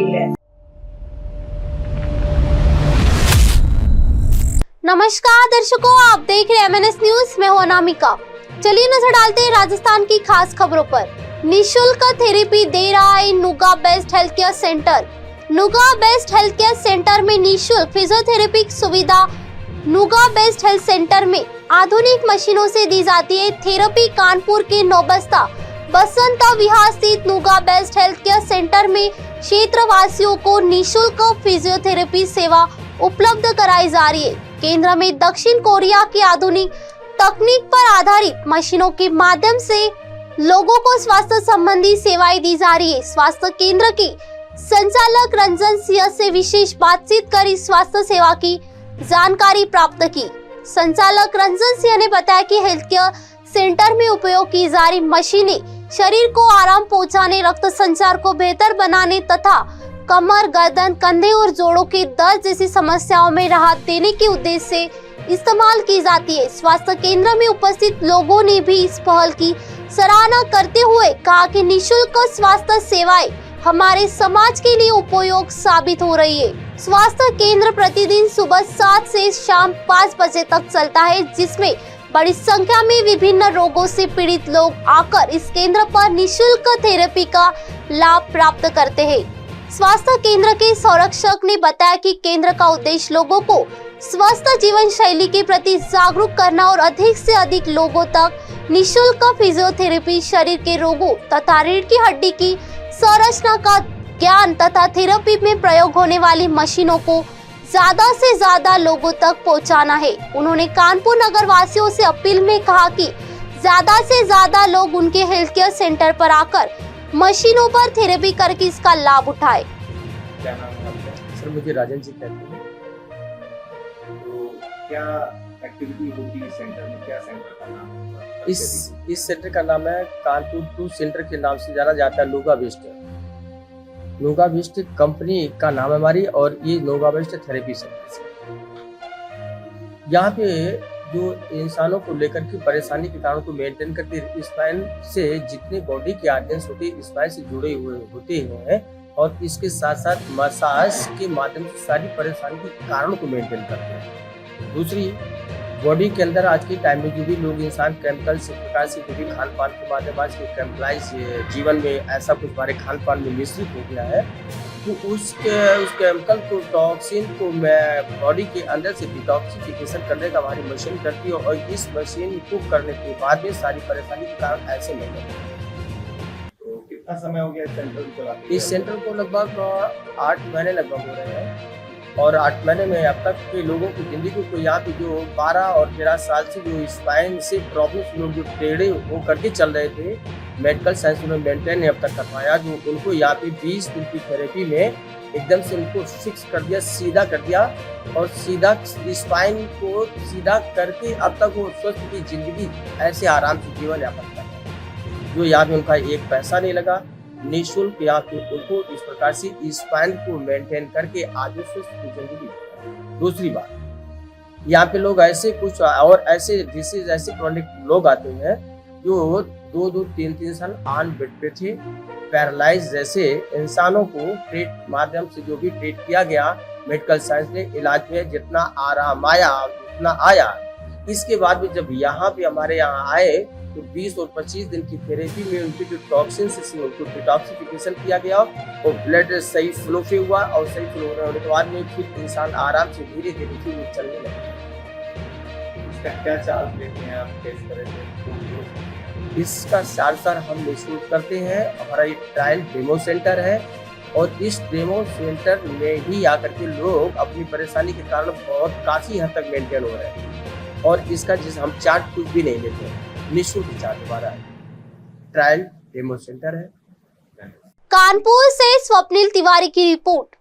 रही है। नमस्कार दर्शकों, आप देख रहे हैं MNS न्यूज। मैं हूं अनामिका। चलिए नजर डालते हैं राजस्थान की खास खबरों पर। निशुल्क थेरेपी दे रहा है Nuga best health care centre. Nuga best health care centre में निशुल्क फिजियोथेरेपी सुविधा। नुगा बेस्ट हेल्थ सेंटर में आधुनिक मशीनों से दी जाती है थेरेपी। कानपुर के नौबस्ता बसंत विहार स्थित नुगा बेस्ट हेल्थ केयर सेंटर में क्षेत्रवासियों को निशुल्क फिजियोथेरेपी सेवा उपलब्ध कराई जा रही है। केंद्र में दक्षिण कोरिया की आधुनिक तकनीक पर आधारित मशीनों के माध्यम से लोगों को स्वास्थ्य संबंधी सेवाएं दी जा रही है। स्वास्थ्य केंद्र की संचालक रंजन सिंह से विशेष बातचीत कर इस स्वास्थ्य सेवा की जानकारी प्राप्त की। संचालक रंजन सिंह ने बताया कि हेल्थ केयर सेंटर में उपयोग की जा रही मशीनें शरीर को आराम पहुंचाने, रक्त संचार को बेहतर बनाने तथा कमर, गर्दन, कंधे और जोड़ों के दर्द जैसी समस्याओं में राहत देने के उद्देश्य से इस्तेमाल की जाती है। स्वास्थ्य केंद्र में उपस्थित लोगों ने भी इस पहल की सराहना करते हुए कहा कि निशुल्क स्वास्थ्य सेवाएं हमारे समाज के लिए उपयोग साबित हो रही है। स्वास्थ्य केंद्र प्रतिदिन सुबह 7 से शाम 5 बजे तक चलता है, जिसमें बड़ी संख्या में विभिन्न रोगों से पीड़ित लोग आकर इस केंद्र पर निशुल्क थेरेपी का लाभ प्राप्त करते हैं। स्वास्थ्य केंद्र के संरक्षक ने बताया कि केंद्र का उद्देश्य लोगों को स्वस्थ जीवन शैली के प्रति जागरूक करना और अधिक से अधिक लोगों तक निशुल्क फिजियोथेरेपी, शरीर के रोगों तथा रीढ़ की हड्डी की संरचना का ज्ञान तथा थेरेपी में प्रयोग होने वाली मशीनों को ज्यादा से ज्यादा लोगों तक पहुंचाना है। उन्होंने कानपुर नगर वासियों से अपील में कहा कि ज्यादा से ज्यादा लोग उनके हेल्थ केयर सेंटर पर आकर मशीनों पर थेरेपी करके इसका लाभ उठाए। क्या नाम है आपका? सर मुझे राजन जी कहते हैं। तो क्या एक्टिविटी होती है इस सेंटर में? क्या सेंटर का नाम है? इस सेंटर का नाम है कानपुर 2 सेंटर के नाम से जाना जाता है। नुगा बेस्ट कंपनी का नाम है हमारी, और ये नुगा बेस्ट थेरेपी सेंटर है। यहाँ पे जो इंसानों को लेकर के परेशानी के कारणों को मेंटेन करते हैं। स्पाइन से जितने बॉडी के आर्गन्स होते हैं स्पाइन से जुड़े हुए होते हैं, और इसके साथ साथ मसाज के माध्यम से सारी परेशानी के कारणों को मेंटेन करते हैं। दूसरी, बॉडी के अंदर आज के टाइम में जो भी लोग इंसान केमिकल से प्रकार से जो भी खान पान के माध्यम आज के केमिकलाइज जीवन में ऐसा कुछ हमारे खान पान में मिश्रित हो गया है, तो उस केमिकल को, टॉक्सिन को मैं बॉडी के अंदर से डिटॉक्सिफिकेशन करने का हमारी मशीन करती है, और इस मशीन को करने के बाद में सारी परेशानी के कारण ऐसे नहीं है। तो कितना समय हो गया इस सेंटर को चलाते? इस सेंटर को लगभग 8 महीने लगभग हो रहे हैं, और 8 महीने में अब तक के लोगों की जिंदगी को यहाँ पे जो 12 और 13 साल से जो स्पाइन से प्रॉब्लम लोग जो टेढ़े हो करके चल रहे थे, मेडिकल साइंस में मेंटेन अब तक कर पाया, जो उनको यहाँ पे 20 दिन की थेरेपी में एकदम से उनको फिक्स कर दिया, सीधा कर दिया, और सीधा स्पाइन को सीधा करके अब तक वो स्वस्थ की जिंदगी ऐसे आराम से जीवन यापन कर रहे हैं, जो यहाँ पे उनका एक पैसा नहीं लगा। निःशुल्क यहाँ पे उनको इस प्रकार से स्पाइन को मेंटेन करके आगे स्वस्थ की जिंदगी। दूसरी बात, यहाँ पे लोग ऐसे कुछ और ऐसे डिसीज, ऐसे क्रॉनिक लोग आते हैं जो 2-2, 3-3 साल ऑन बेड पे थे, पैरालाइज जैसे इंसानों को ट्रीट माध्यम से जो भी ट्रीट किया गया मेडिकल साइंस ने, इलाज में जितना आराम आया उतना आया। इसके बाद में जब यहाँ पे हमारे यहाँ आए तो 20 और 25 दिन की थेरेपी में उनके जो टॉक्सिन से उनको डिटॉक्सिफिकेशन किया गया, और ब्लड सही फ्लो पे हुआ, और सही फ्लो होने के बाद में फिर इंसान आराम से धीरे धीरे फिर चलने लगा। इसका क्या चार्ज लेते हैं आप? किस तरह से इसका चार्ज सर हम निःशुल्क करते हैं। हमारा एक ट्रायल डेमो सेंटर है, और इस डेमो सेंटर में ही आकर के लोग अपनी परेशानी के कारण बहुत काफी हद तक मेंटेन हो रहे हैं, और इसका जिस हम चार्ज कुछ भी नहीं लेते हैं, निःशुल्क चार्ज हमारा है। ट्रायल डेमो सेंटर है। कानपुर से स्वप्निल तिवारी की रिपोर्ट।